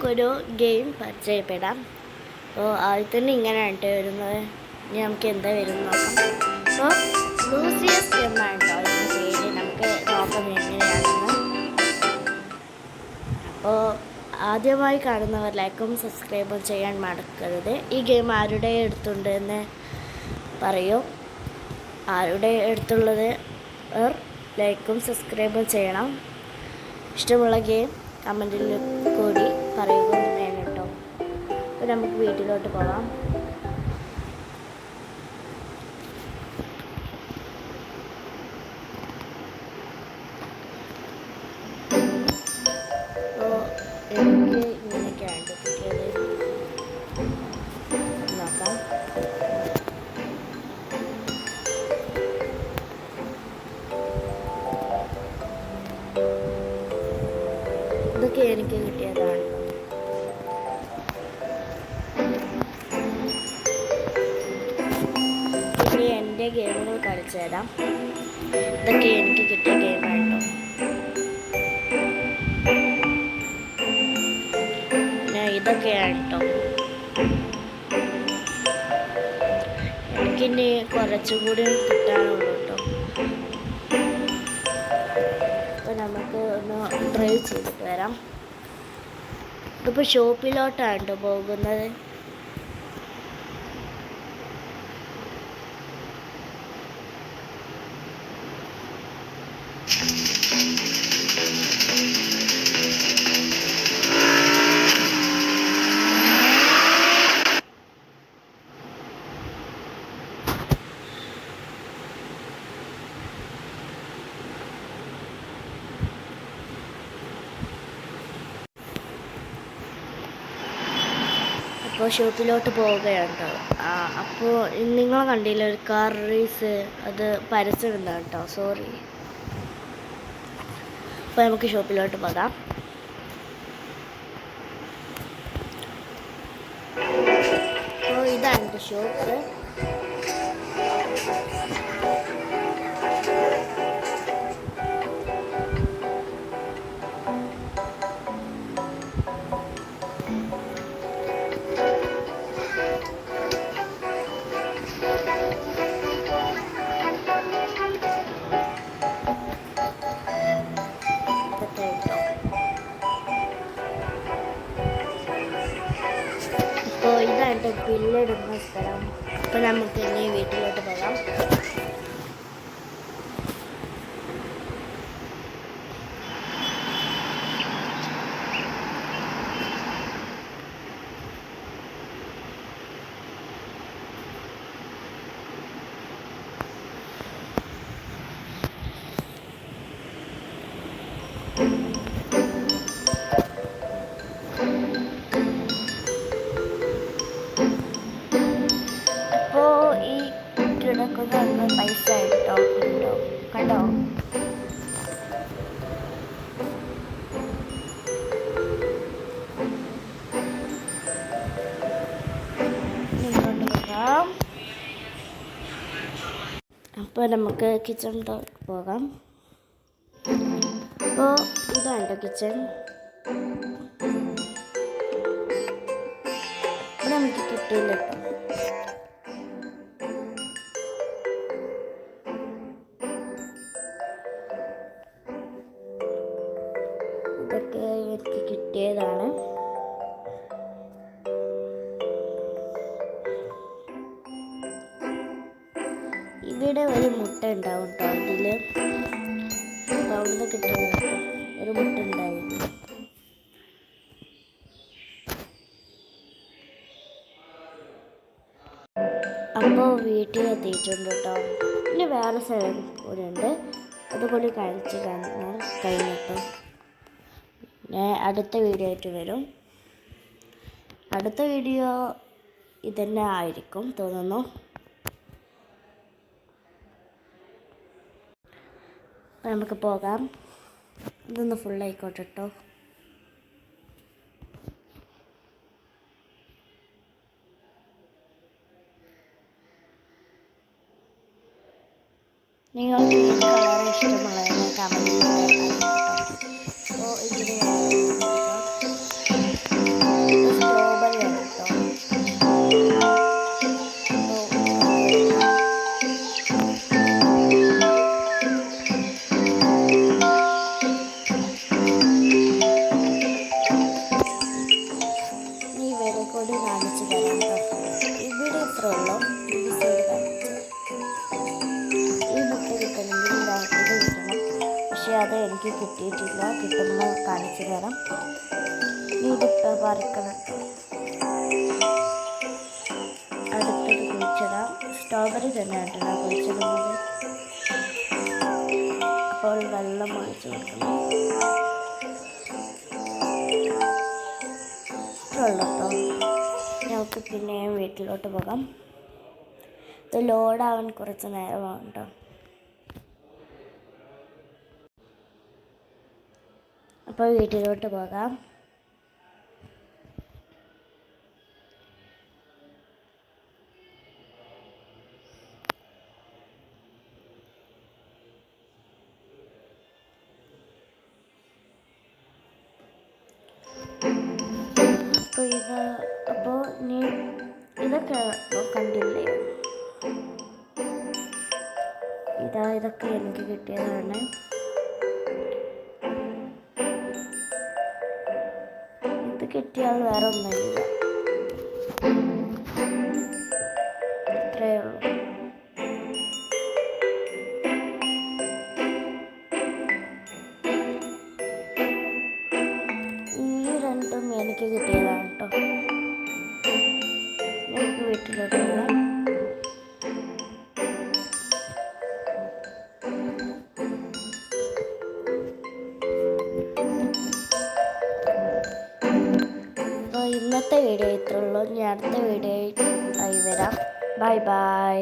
നമുക്കൊരു ഗെയിം പരിചയപ്പെടാം. അപ്പോൾ ആദ്യം തന്നെ ഇങ്ങനെയാണ് വരുന്നത്. ഇനി നമുക്ക് എന്താ വരുന്നത് നോക്കാം. അപ്പോൾ ലൂസിയസ് എന്നാണ് കേട്ടോ ഇതിൻ്റെ പേര്. നമുക്ക് നോക്കാം എങ്ങനെയാണെന്ന്. അപ്പോൾ ആദ്യമായി കാണുന്നവർ ലൈക്കും സബ്സ്ക്രൈബും ചെയ്യാൻ മറക്കരുത്. ഈ ഗെയിം ആരുടെ അടുത്തുണ്ട് എന്ന് പറയൂ. ആരുടെ അടുത്തുള്ളത് ലൈക്കും സബ്സ്ക്രൈബും ചെയ്യണം. ഇഷ്ടമുള്ള ഗെയിം കമൻറ്റിൽ കൂടി പറയുക വേണം കേട്ടോ. അപ്പോൾ നമുക്ക് വീട്ടിലോട്ട് പോകാം. അപ്പോൾ എനിക്ക് ഇങ്ങനെയൊക്കെയാണ് കിട്ടിയത്. നോക്കാം. ഇതൊക്കെ എനിക്ക് കിട്ടിയതാണ്. ഇനി എൻ്റെ ഗെയിമുകൾ കളിച്ചു തരാം. ഇതൊക്കെ എനിക്ക് കിട്ടിയ ഗെയിമായിട്ടോ. പിന്നെ ഇതൊക്കെയാണ് കേട്ടോ. എനിക്കിനി കുറച്ചുകൂടി കിട്ടാനുള്ളൂ കേട്ടോ. അപ്പോൾ നമുക്ക് ഒന്ന് ട്രൈ ചെയ്തിട്ട് വരാം. ഇതിപ്പോൾ ഷോപ്പിലോട്ടാണ് കേട്ടോ പോകുന്നത്. അപ്പോൾ ഷോപ്പിലോട്ട് പോവുകയാണ് കേട്ടോ. അപ്പോൾ നിങ്ങൾ കണ്ടില്ല ഒരു കാർ റേസ്, അത് പരസ്യം എന്താണ് കേട്ടോ, സോറി. അപ്പോൾ നമുക്ക് ഷോപ്പിലോട്ട് പോകാം. അപ്പോൾ ഇതാണ് എൻ്റെ ഷോപ്പ്. അപ്പോൾ ഇതാണ് ബില്ലിടുന്ന സ്ഥലം. അപ്പോൾ നമുക്ക് ഇനി വീട്ടിലോട്ട് പോകാം. കിടക്കുന്ന പൈസ ഇട്ടോ ഉണ്ടോ കണ്ടോ. അപ്പോൾ നമുക്ക് കിച്ചണിലോട്ട് പോകാം. അപ്പോൾ ഇതാണ് കിച്ചൺ. ഇവിടെ നമുക്ക് കിട്ടിയില്ല കേട്ടോ. ഇതൊക്കെ എനിക്ക് കിട്ടിയതാണ്. ഇവിടെ ഒരു മുട്ട ഉണ്ടാവും കേട്ടോ. ഇതിൽ അവിടുന്ന് കിട്ടിയ ഒരു മുട്ട ഉണ്ടായിരുന്നു. അപ്പോൾ വീട്ടിലെത്തിയിട്ടുണ്ട് കേട്ടോ. ഇനി വേറെ സ്ഥലം കൂടെ ഉണ്ട്, അതുകൂടി കാണിച്ച് കഴിഞ്ഞിട്ടോ ഞാൻ അടുത്ത വീഡിയോ ആയിട്ട് വരും. അടുത്ത വീഡിയോ ഇതന്നെ ആയിരിക്കും തോന്നുന്നു. നമുക്ക് പോകാം. ഇതൊന്ന് ഫുള്ളായിക്കോട്ടെ കേട്ടോ. നിങ്ങൾക്ക് ഈ കളർ ഇഷ്ടമുള്ളതെന്ന് കമൻറ്റ് ചെയ്യാം. അപ്പോൾ ഇതിന് പക്ഷേ അത് എനിക്ക് കിട്ടിയിട്ടില്ല. കിട്ടുമ്പോൾ കാണിച്ചു തരാം. ഇതിട്ട് പറിക്കണം കേട്ടോ. അടുത്തത് കുഴിച്ചിടാം. സ്ട്രോബെറി തന്നെയാണ് കേട്ടോ കുഴിച്ചിടുന്നത്. അപ്പോൾ വെള്ളം ഒഴിച്ച് കൊടുക്കണം. ഇത്രയുള്ളൂ കേട്ടോ. നമുക്ക് പിന്നെയും വീട്ടിലോട്ട് പോകാം. ഇത് ലോഡാവാൻ കുറച്ച് നേരമാണ് കേട്ടോ. അപ്പോൾ വീട്ടിലോട്ട് പോകാം. അപ്പോൾ നീ ഇതൊക്കെ കണ്ടില്ലേ? ഇതൊക്കെ എനിക്ക് കിട്ടിയതാണ്. ഇത് കിട്ടിയാൽ വേറെ ഒന്നുമില്ല. ഇത്രയേ ഉള്ളൂ. ഈ രണ്ടും എനിക്ക് കിട്ടിയതാണ് കേട്ടോ. എനിക്ക് വീട്ടിലോട്ട് പോകാം. ഇന്നത്തെ വീഡിയോ ഇത്രയുള്ളൂ. ഞാൻ അടുത്ത വീഡിയോ ആയി വരാം. Bye bye.